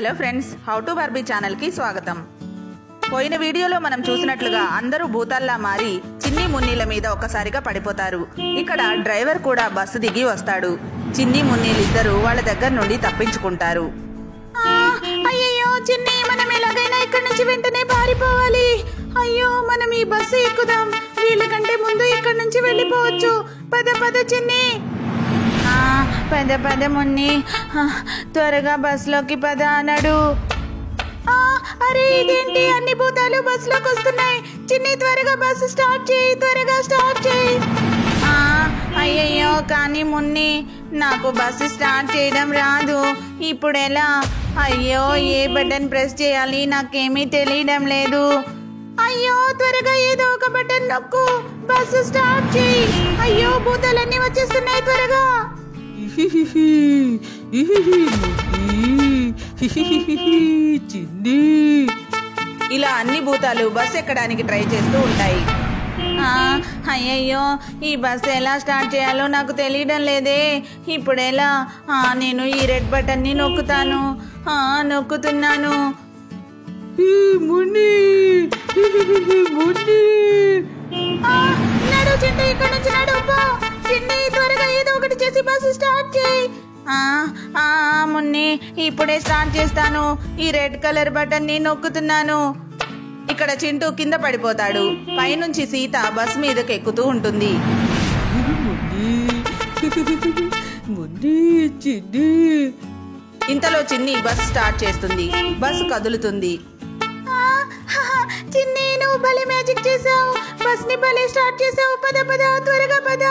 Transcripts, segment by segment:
Hello friends, how to Barbie channel కి స్వాగతం. పోయిన వీడియోలో మనం చూసినట్లుగా అందరూ భూతాల్లా మారి చిన్ని మున్నీల మీద ఒక్కసారిగా పడిపోతారు. ఇక్కడ డ్రైవర్ కూడా బస్సు దిగి వస్తాడు. చిన్ని మున్నీలు ఇద్దరు వాళ్ళ దగ్గర నుండి తప్పించుకుంటారు. అయ్యో చిన్ని, మనం ఎలాగైనా ఇక్కడ నుంచి వెంటనే పారిపోవాలి. అయ్యో, మనం ఈ బస్సు ఎక్కుదాం. వీళ్ళకంటే ముందు ఇక్కడ నుంచి వెళ్ళిపోవచ్చు. పద పద చిన్ని. పద పద మున్ని, త్వరగా బస్సులోకి పద అన్నాడు. అరే ఇదేంటి, అన్ని భూతాలు బస్సులోకి వస్తున్నాయి. చిన్ని త్వరగా బస్సు స్టార్ట్ చేయి, త్వరగా స్టార్ట్ చేయి. అయ్యయ్యో, కానీ మున్ని నాకు బస్సు స్టార్ట్ చేయడం రాదు. ఇప్పుడు ఎలా? అయ్యో, ఏ బటన్ ప్రెస్ చేయాలి నాకేమీ తెలియడం లేదు. అయ్యో, త్వరగా ఏదో ఒక బటన్ నొక్కు, బస్సు స్టార్ట్ చేయి. అయ్యో, భూతాలన్నీ వచ్చేస్తున్నాయి, త్వరగా. ఇలా అన్ని భూతాలు బస్ ఎక్కడానికి ట్రై చేస్తూ ఉంటాయి. అయ్యయ్యో, ఈ బస్సు ఎలా స్టార్ట్ చేయాలో నాకు తెలియడం లేదే. ఇప్పుడు ఎలా? నేను ఈ రెడ్ బటన్ ని నొక్కుతాను. నొక్కుతున్నాను. నడు చిన్ని, ఇక్కడ నుంచి నడు. చిన్ని త్వరగా ఏదో ఒకటి చేసి బస్సు స్టార్ట్ చేయి. మున్ని, ఇప్పుడే స్టార్ట్ చేస్తాను. ఈ రెడ్ కలర్ బటన్ ని నొక్కుతున్నాను. ఇక్కడ చింటూ కింద పడిపోతాడు. పైనుంచి సీత బస్ మీదకి ఎక్కుతూ ఉంటుంది. ఇంతలో చిన్ని బస్ స్టార్ట్ చేస్తుంది. బస్సు కదులుతుంది. చిన్ని, నువ్వు భలే మ్యాజిక్ చేసావు. బస్ ని భలే స్టార్ట్ చేసావు. పద పద, త్వరగా పద.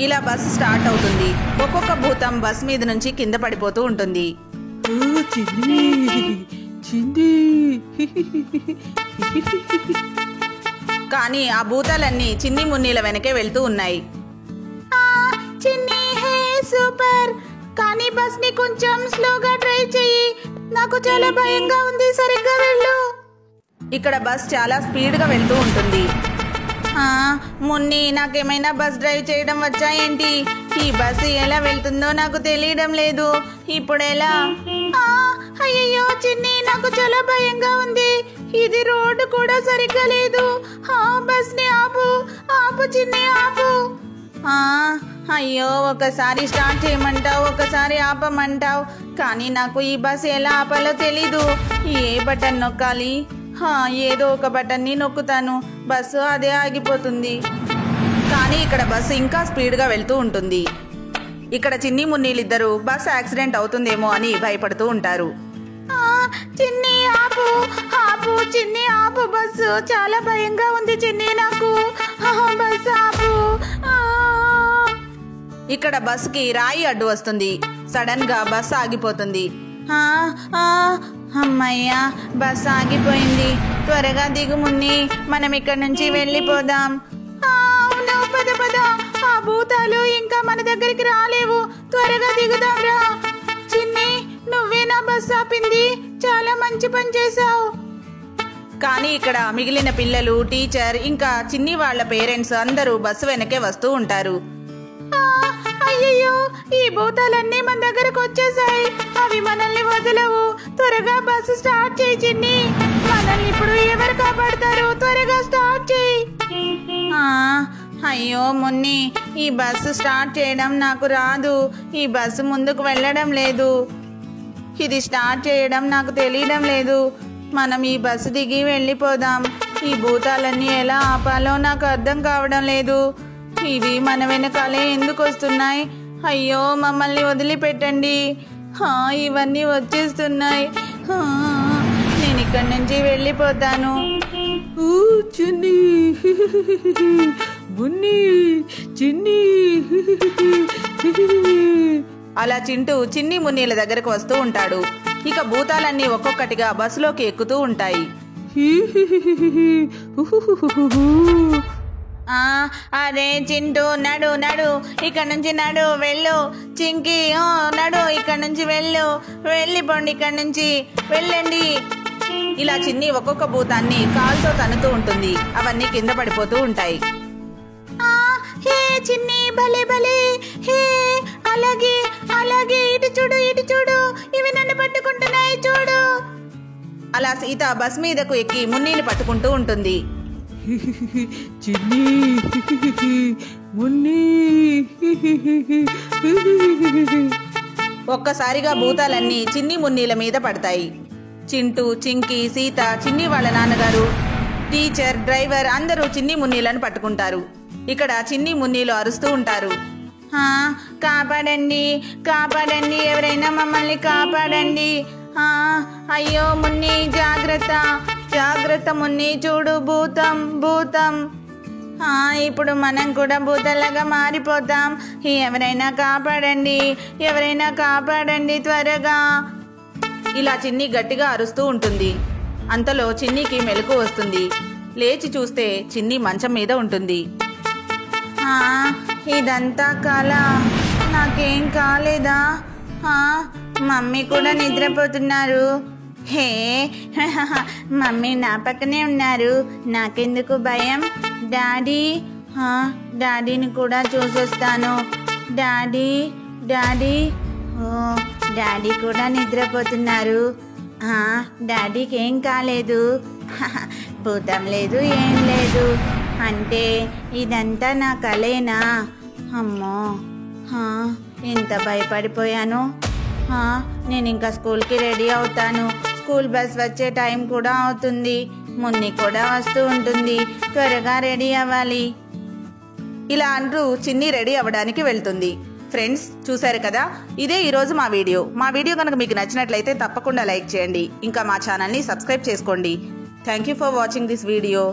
ఇలా బస్ స్టార్ట్ అవుతుంది. ఒక్కొక్క భూతం బస్ మీద నుంచి కింద పడిపోతూ ఉంటుంది. కానీ ఆ భూతాలన్నీ చిన్ని మున్నీల వెనకే వెళ్తూ ఉన్నాయి. చిన్ని, హే సూపర్. కానీ బస్ ని కొంచెం స్లోగా డ్రైవ్ చెయ్యి. నాకు చాలా భయంగా ఉంది. సరిగ్గా వెళ్ళు. ఇక్కడ బస్ చాలా స్పీడ్ గా వెళ్తూ ఉంటుంది. మున్ని, నాకేమైనా బస్ డ్రైవ్ చేయడం వచ్చా ఏంటి? ఈ బస్సు ఎలా వెళ్తుందో నాకు తెలియడం లేదు. ఇప్పుడు ఎలా? అయ్యో చిన్ని, నాకు చాలా భయంగా ఉంది. ఇది రోడ్డు కూడా సరిగ్గా లేదు. బస్ ని ఆపు, ఆపు చిన్ని, ఆపు. అయ్యో, ఒకసారి స్టార్ట్ చేయమంటావు, ఒకసారి ఆపమంటావు. కానీ నాకు ఈ బస్ ఎలా ఆపాలో తెలీదు. ఏ బటన్ నొక్కాలి? ఏదో ఒక బటన్ ని నొక్కుతాను. బస్సు అదే ఆగిపోతుంది. కానీ ఇక్కడ బస్సు ఇంకా స్పీడ్ గా వెళ్తూ ఉంటుంది. ఇక్కడ చిన్ని మున్నీలిద్దరూ బస్ యాక్సిడెంట్ అవుతుందేమో అని భయపడుతూ ఉంటారు. చిన్ని ఆపు, ఆపు చిన్ని, ఆపు. బస్సు చాలా భయంగా ఉంది చిన్ని నాకు. బస్సు ఆపు. ఇక్కడ బస్సుకి రాయి అడ్డు వస్తుంది. సడన్ గా బస్సు ఆగిపోతుంది. అమ్మయ్యా, బస్సు ఆగిపోయింది. త్వరగా దిగు మున్ని, మనం ఇక్కడ నుంచి వెళ్ళిపోదాం. అవును, పద పద. ఆ భూతాలు ఇంకా మన దగ్గరికి రాలేవు. త్వరగా దిగుదాంరా. చిన్ని, నువ్వేనా బస్సు ఆపింది? చాలా మంచి పని చేసావు. కానీ ఇక్కడ మిగిలిన పిల్లలు, టీచర్, ఇంకా చిన్ని వాళ్ళ పేరెంట్స్ అందరూ బస్సు వెనకే వస్తూ ఉంటారు. అయ్యో, ఈ భూతాలన్నీ మన దగ్గరకు వచ్చేసాయి. అవి మనల్ని వదలవు. త్వరగా బస్సు స్టార్ట్ చేయి చిన్ని. మనల్ని ఇప్పుడు ఎవరు కాపాడతారు? త్వరగా స్టార్ట్ చేయి. అయ్యో మున్ని, ఈ బస్సు స్టార్ట్ చేయడం నాకు రాదు. ఈ బస్సు ముందుకు వెళ్ళడం లేదు. ఇది స్టార్ట్ చేయడం నాకు తెలియడం లేదు. మనం ఈ బస్సు దిగి వెళ్ళిపోదాం. ఈ భూతాలన్నీ ఎలా ఆపాలో నాకు అర్థం కావడం లేదు. ఇవి మన వెనకాలే ఎందుకు వస్తున్నాయి? అయ్యో, మమ్మల్ని వదిలిపెట్టండి. ఇవన్నీ వచ్చేస్తున్నాయి. నేను ఇక్కడి నుంచి వెళ్ళిపోతాను. చిన్ని, మున్ని, చిన్ని. అలా చింటూ చిన్ని మున్నీల దగ్గరకు వస్తూ ఉంటాడు. ఇక భూతాలన్నీ ఒక్కొక్కటిగా బస్సులోకి ఎక్కుతూ ఉంటాయి. అరే చింటూ, నడు నడు, ఇక్కడ నుంచి నడు, వెళ్ళు. చింకి, నడు, ఇక్కడ నుంచి వెళ్ళు. వెళ్ళిపోండి, ఇక్కడ నుంచి వెళ్ళండి. ఇలా చిన్ని ఒక్కొక్క భూతాన్ని కాలుతో తన్నుతూ ఉంటుంది. అవన్నీ కింద పడిపోతూ ఉంటాయి. హే చిన్ని, భలే భలే. హే, అలాగే అలాగే. ఇటు చూడు, ఇటు చూడు. ఇవి నన్ను అలా సీత బస్ మీదకు ఎక్కి మున్నీని పట్టుకుంటూ ఉంటుంది. చిన్ని మున్ని. ఒక్కసారిగా భూతాలన్నీ చిన్ని మున్నీల మీద పడతాయి. చింటూ, చింకి, సీత, చిన్ని వాళ్ళ నాన్నగారు, టీచర్, డ్రైవర్ అందరూ చిన్ని మున్నీలను పట్టుకుంటారు. ఇక్కడ చిన్ని మున్నీలు అరుస్తూ ఉంటారు. కాపాడండి, కాపాడండి, ఎవరైనా మమ్మల్ని కాపాడండి. అయ్యో మున్ని, జాగ్రత్త, జాగ్రత్త మున్ని, చూడు భూతం, భూతం. ఇప్పుడు మనం కూడా భూతాలాగా మారిపోతాం. ఎవరైనా కాపాడండి, ఎవరైనా కాపాడండి త్వరగా. ఇలా చిన్ని గట్టిగా అరుస్తూ ఉంటుంది. అంతలో చిన్నికి మెలకు వస్తుంది. లేచి చూస్తే చిన్ని మంచం మీద ఉంటుంది. ఇదంతా కళ, నాకేం కాలేదా? మమ్మీ కూడా నిద్రపోతున్నారు. హే, మమ్మీ నా పక్కనే ఉన్నారు, నాకెందుకు భయం? డాడీ, డాడీని కూడా చూసొస్తాను. డాడీ, డాడీ, డాడీ కూడా నిద్రపోతున్నారు. డాడీకి ఏం కాలేదు, భూతం లేదు, ఏం లేదు. అంటే ఇదంతా నా కలేనా? అమ్మో, ఎంత భయపడిపోయాను. నేను ఇంకా స్కూల్కి రెడీ అవుతాను. స్కూల్ బస్ వచ్చే టైం కూడా అవుతుంది. మున్ని కూడా వస్తూ ఉంటుంది. త్వరగా రెడీ అవ్వాలి. ఇలా అంటూ చిన్ని రెడీ అవ్వడానికి వెళ్తుంది. ఫ్రెండ్స్, చూశారు కదా, ఇదే ఈరోజు మా వీడియో. మా వీడియో కనుక మీకు నచ్చినట్లయితే తప్పకుండా లైక్ చేయండి. ఇంకా మా ఛానల్ని సబ్స్క్రైబ్ చేసుకోండి. Thank you for watching this video.